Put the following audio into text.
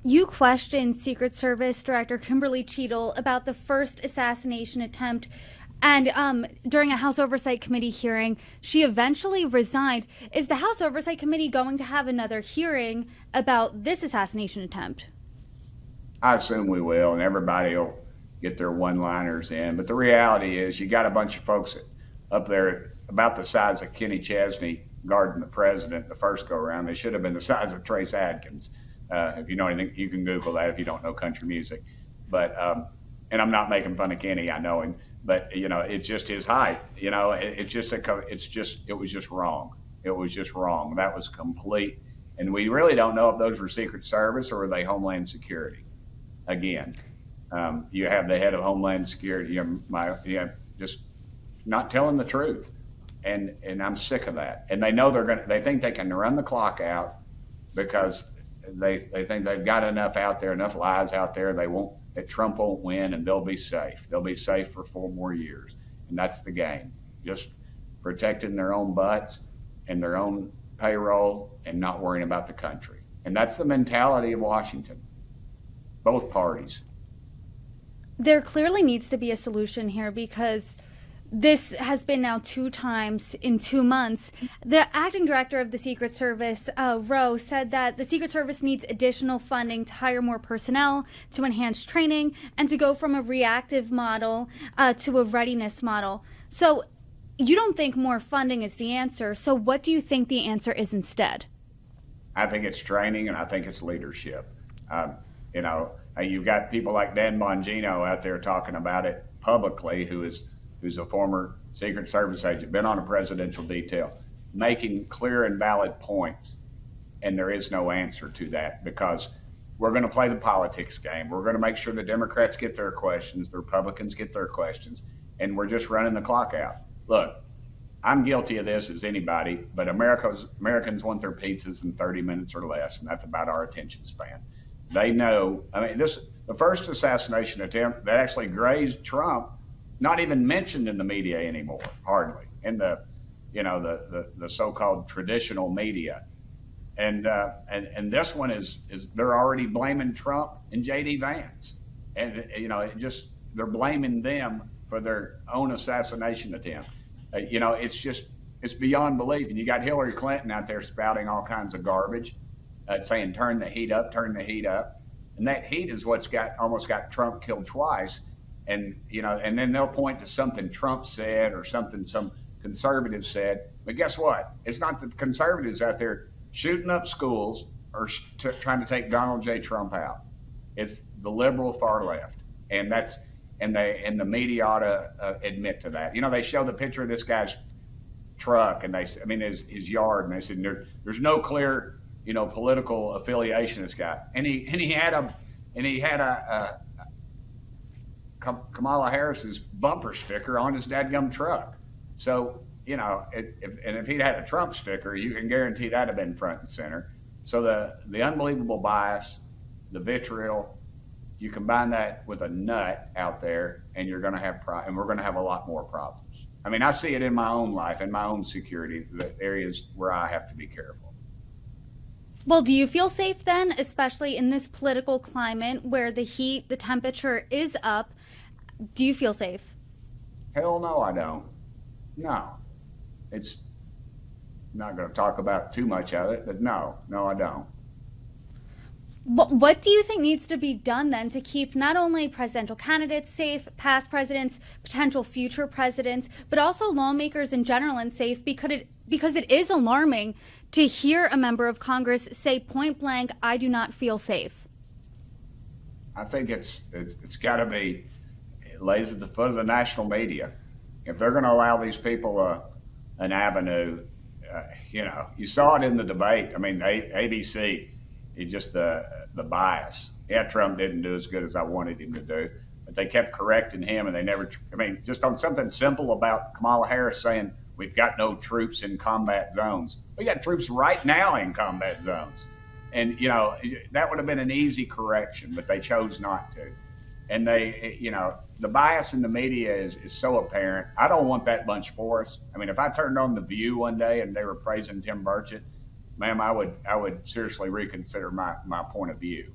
You questioned Secret Service Director Kimberly Cheadle about the first assassination attempt. And during a House Oversight Committee hearing, she eventually resigned. Is the House Oversight Committee going to have another hearing about this assassination attempt? I assume we will, and everybody will get their one-liners in. But the reality is, you got a bunch of folks up there about the size of Kenny Chesney guarding the president the first go-around. They should have been the size of Trace Adkins. If you know anything, you can Google that if you don't know country music. But and I'm not making fun of Kenny, I know him, but it's just his height. It was just wrong. It was just wrong. That was complete, and we really don't know if those were Secret Service or were they Homeland Security. Again, you have the head of Homeland Security, just not telling the truth, and I'm sick of that. And they know they think they can run the clock out because they think they've got enough out there, enough lies out there. That Trump won't win, and they'll be safe. They'll be safe for 4 more years, and that's the game. Just protecting their own butts and their own payroll, and not worrying about the country. And that's the mentality of Washington. Both parties. There clearly needs to be a solution here because this has been now 2 times in 2 months. The acting director of the Secret Service, Rowe, said that the Secret Service needs additional funding to hire more personnel, to enhance training, and to go from a reactive model to a readiness model. So you don't think more funding is the answer. So what do you think the answer is instead? I think it's training, and I think it's leadership. You've got people like Dan Bongino out there talking about it publicly, who's a former Secret Service agent, been on a presidential detail, making clear and valid points. And there is no answer to that because we're going to play the politics game. We're going to make sure the Democrats get their questions, the Republicans get their questions, and we're just running the clock out. Look, I'm guilty of this as anybody, but Americans want their pizzas in 30 minutes or less, and that's about our attention span. They know, the first assassination attempt that actually grazed Trump, not even mentioned in the media anymore, hardly, in the so-called traditional media. And this one is they're already blaming Trump and J.D. Vance. And, they're blaming them for their own assassination attempt. It's beyond belief. And you got Hillary Clinton out there spouting all kinds of garbage, saying, turn the heat up. And that heat is what's almost got Trump killed twice. And then they'll point to something Trump said or something some conservative said. But guess what? It's not the conservatives out there shooting up schools or trying to take Donald J. Trump out. It's the liberal far left, and the media ought to admit to that. They show the picture of this guy's truck and his yard, and they said there's no clear political affiliation this guy, and he had a Kamala Harris's bumper sticker on his dadgum truck. So, if he'd had a Trump sticker, you can guarantee that'd have been front and center. So the unbelievable bias, the vitriol, you combine that with a nut out there, and you're going to have and we're going to have a lot more problems. I see it in my own life, in my own security, the areas where I have to be careful. Well, do you feel safe then, especially in this political climate where the temperature is up? Do you feel safe? Hell no, I don't. No. It's not going to talk about too much of it, but no, I don't. What do you think needs to be done then to keep not only presidential candidates safe, past presidents, potential future presidents, but also lawmakers in general and safe? Because it is alarming to hear a member of Congress say point blank, I do not feel safe. I think it's got to be, it lays at the foot of the national media. If they're going to allow these people an avenue, you saw it in the debate. ABC, just the bias. Yeah, Trump didn't do as good as I wanted him to do, but they kept correcting him, and they never. Just on something simple about Kamala Harris saying we've got no troops in combat zones. We got troops right now in combat zones, and that would have been an easy correction, but they chose not to. And the bias in the media is so apparent. I don't want that bunch for us. If I turned on The View one day and they were praising Tim Burchett, ma'am, I would seriously reconsider my point of view.